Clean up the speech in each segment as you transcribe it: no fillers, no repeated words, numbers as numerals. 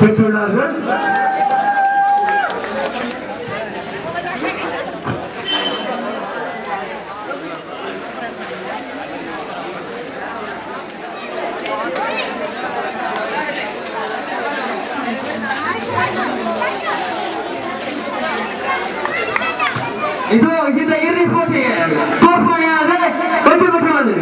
பெற்றுள்ளார்கள். இதோ இந்த இறுதி போட்டியில் கோப்பனையாக வெற்றி பெற்றுள்ளது.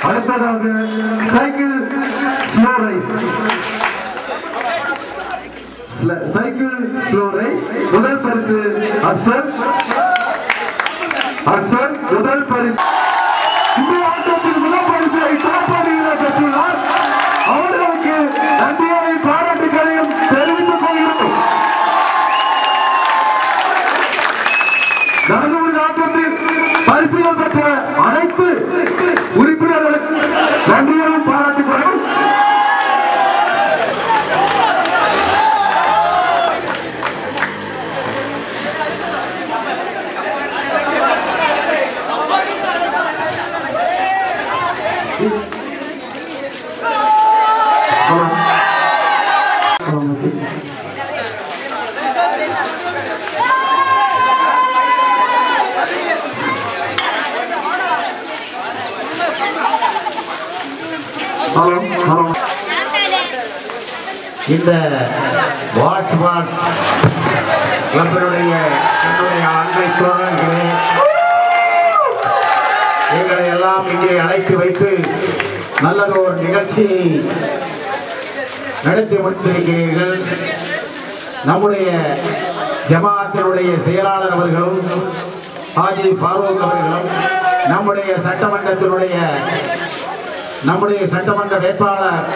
அடுத்ததாக cycle slow rice. Cycle slow rice முதல் பரிசு அப்சல் முதல் பரிசு. இந்த ஆட்டத்தில் முதல் பரிசை சிறப்பாக பெற்றுள்ளார். அவர்களுக்கு நன்றியை பாராட்டுகளையும் தெரிவித்துக் கொள்கிறோம். நடந்த ஆட்டத்தில் பரிசுகள் பெற்ற அனைத்து உறுப்பினர்களுக்கு நன்றியையும் பாராட்டிக் கொள்கிறோம். இந்த வாட்ஸ் கிளப்பினுடைய என்னுடைய அன்பை தோழர்களே, எங்களை எல்லாம் இங்கே அழைத்து வைத்து நல்லது ஒரு நிகழ்ச்சியை நடத்தி முடித்திருக்கிறீர்கள். நம்முடைய ஜமாத்தினுடைய செயலாளர் அவர்களும் ஹாஜி ஃபாரூக் அவர்களும் நம்முடைய சட்டமன்ற வேட்பாளர்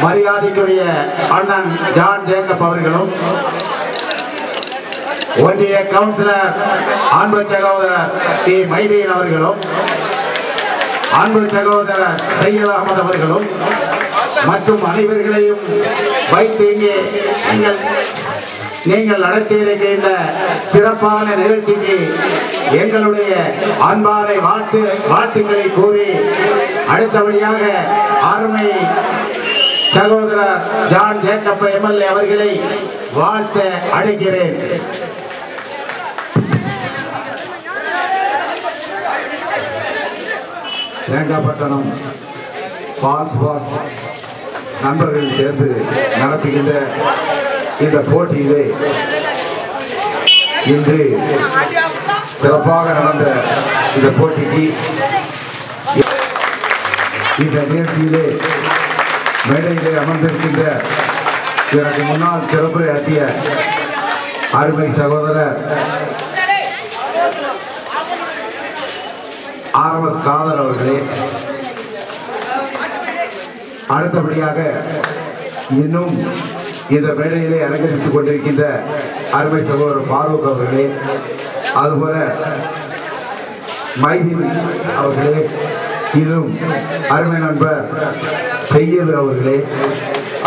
மரியாதைக்குரிய அண்ணன் ஜான் ஜேக்கப் அவர்களும் ஒன்றிய கவுன்சிலர் அன்பு சகோதரர் டி மைதீன் அவர்களும் அன்பு சகோதரர் சையத் அகமது அவர்களும் மற்றும் அனைவர்களையும் வைத்து இங்கே நீங்கள் நடத்தியிருக்கின்ற சிறப்பான நிகழ்ச்சிக்கு எங்களுடைய அன்பான வாழ்த்துக்களை கூறி அடுத்தபடியாக அருமை சகோதரர் ஜான் ஜேக்கப் எம்எல்ஏ அவர்களை வாழ்த்த அழைக்கிறேன். தேங்காய்பட்டணம் பால்ஸ் நண்பர்கள் சேர்ந்து நடத்துகின்ற இந்த போட்டியிலே இன்று சிறப்பாக நடந்த இந்த போட்டிக்கு இந்த நிகழ்ச்சியிலே மேடையிலே அமர்ந்திருக்கின்ற எனக்கு முன்னால் சிறப்புரையாற்றிய அருமை சகோதரர் RMS காதர் அவர்களே, அடுத்தபடியாக இன்னும் இந்த மேடையிலே அலங்கரித்துக் கொண்டிருக்கின்ற அருமை சகோதரர் ஃபாரூக் அவர்களே, அதுபோல மைதீன் அவர்களே, இன்னும் அருமை நண்பர் செய்யது அவர்களே,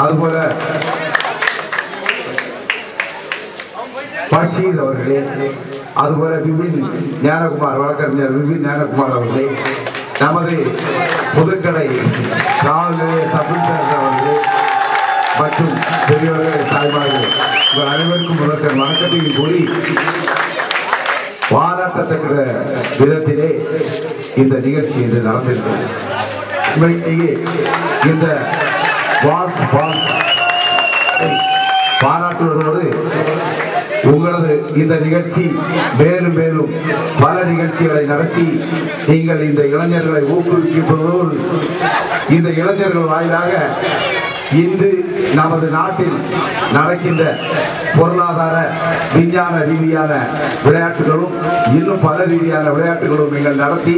அதுபோல பஷீர் அவர்களே, அதுபோல விபின் ஞானகுமார் வழக்கறிஞர் விபின் ஞானகுமார் அவர்களே, நமது புதுக்கடை காவல் சப் இன்ஸ்பெக்டர் அவர்களே மற்றும் பெரியவர்களே, தாய்மார்கள், உங்கள் அனைவருக்கும் முதற்கண் வணக்கத்தையும் கூறி பாராட்டத்தக்க விதத்திலே இந்த நிகழ்ச்சி இன்று நடந்திருக்கிறது. இந்த வால்ஸ் பாராட்டுவதோடு உங்களது இந்த நிகழ்ச்சி மேலும் மேலும் பல நிகழ்ச்சிகளை நடத்தி நீங்கள் இந்த இளைஞர்களை ஊக்குவிப்பதோடு இந்த இளைஞர்கள் வாயிலாக இன்று நமது நாட்டில் நடக்கின்ற பொருளாதார விஞ்ஞான ரீதியான விளையாட்டுகளும் இன்னும் பல ரீதியான விளையாட்டுகளும் நீங்கள் நடத்தி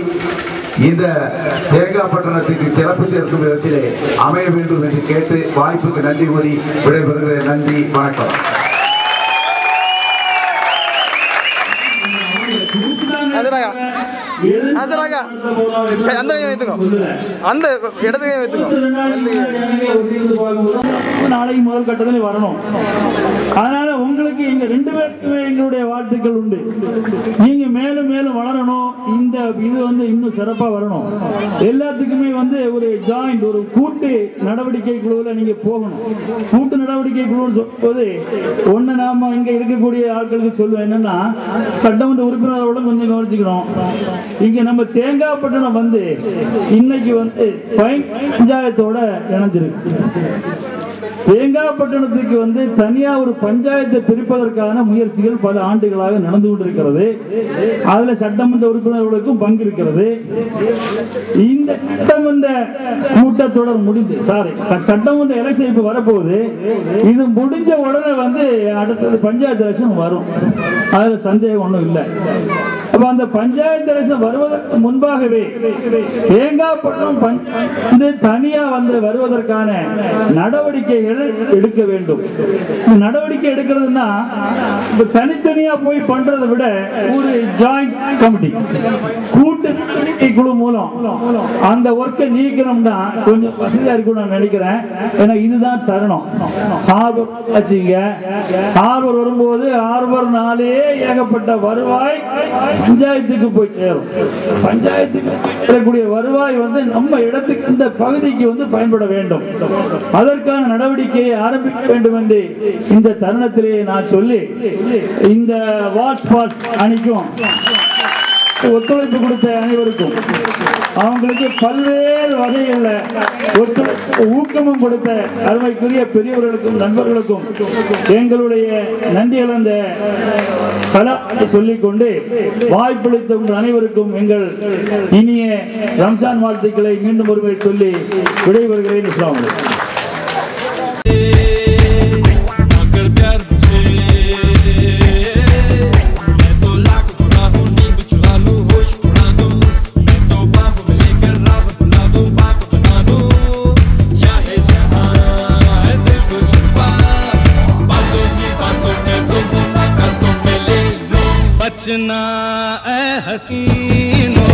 இந்த தேங்காய்பட்டணத்துக்கு சிறப்பு சேர்க்கும் விதத்திலே அமைய வேண்டும் என்று கேட்டு வாய்ப்புக்கு நன்றி கூறி விடைபெறுகிறேன். நன்றி, வணக்கம். நாளைக்கு முதல் கட்டத்தில் வரணும். அதனால உங்களுக்கு எங்க 2 பேருக்குமே எங்களுடைய வாழ்த்துக்கள் உண்டு. நீங்க மேலும் மேலும் வளரணும். இந்த இது இன்னும் சிறப்பா வரணும். எல்லாத்துக்குமே ஒரு ஜாயிண்ட் ஒரு கூட்டு நடவடிக்கை குழுவில் நீங்க போகணும். கூட்டு நடவடிக்கை குழு சொல்லும்போது ஒண்ணு நாம இங்க இருக்கக்கூடிய ஆட்களுக்கு சொல்லுவேன் என்னன்னா, சட்டமன்ற உறுப்பினரோட கொஞ்சம் கவனிச்சுக்கணும். இங்க நம்ம தேங்காய்பட்டணம் இன்னைக்கு பஞ்சாயத்தோட இணைஞ்சிருக்கு. தேங்காய்பட்டணத்துக்கு தனியா ஒரு பஞ்சாயத்தை பிரிப்பதற்கான முயற்சிகள் பல ஆண்டுகளாக நடந்து கொண்டிருக்கிறது. அதுல சட்டமன்ற உறுப்பினர்களுக்கும் பங்கு இருக்கிறது. இந்த சட்டமன்ற கூட்டத்தொடர் முடிந்து சட்டமன்ற எலெக்ஷன் இப்ப வரப்போகுது. இது முடிஞ்ச உடனே அடுத்தது பஞ்சாயத்து எலெக்ஷன் வரும். அதுல சந்தேகம் ஒன்றும் இல்லை. அப்ப அந்த பஞ்சாயத்து எலெக்ஷன் வருவதற்கு முன்பாகவே தேங்காய்பட்டணம் தனியா வருவதற்கான நடவடிக்கைகள் எடுக்க வேண்டும். நடவடிக்கை எடுக்கிறதுனா தனித்தனியா போய் பண்றதை விட ஒரு ஜாயிண்ட் கமிட்டி கூட்டு குழு மூலம் அந்த ஒர்க்கை நீக்கணும்னா கொஞ்சம் வசதியா இருக்கும் நான் நினைக்கிறேன். ஏன்னா இதுதான் தருணம். ஹார்பர் வச்சுங்க. ஹார்பர் வரும்போது ஹார்பர்னாலே ஏகப்பட்ட வருவாய் பஞ்சாயத்துக்கு போய் சேரும். பஞ்சாயத்துக்கு வரக்கூடிய வருவாய் நம்ம இடத்துக்கு இந்த பகுதிக்கு பயன்பட வேண்டும். அதற்கான நடவடிக்கையை ஆரம்பிக்க வேண்டும் என்று இந்த தருணத்திலே நான் சொல்லி இந்த வாட்ஸ் அணிக்கும் ஒத்துழைப்பு கொடுத்த அனைவருக்கும் அவங்களுக்கு பல்வேறு வகைகளில் ஊக்கமும் கொடுத்த அருமைக்குரிய பெரியவர்களுக்கும் நண்பர்களுக்கும் எங்களுடைய நன்றி கலந்த சலாத்தை சொல்லிக்கொண்டு வாய்ப்பளித்த அனைவருக்கும் எங்கள் இனிய ரம்ஜான் வாழ்த்துக்களை மீண்டும் ஒருமுறை சொல்லி விடைபெறுகிறேன். இஸ்லாம் बचना ऐ हसीनो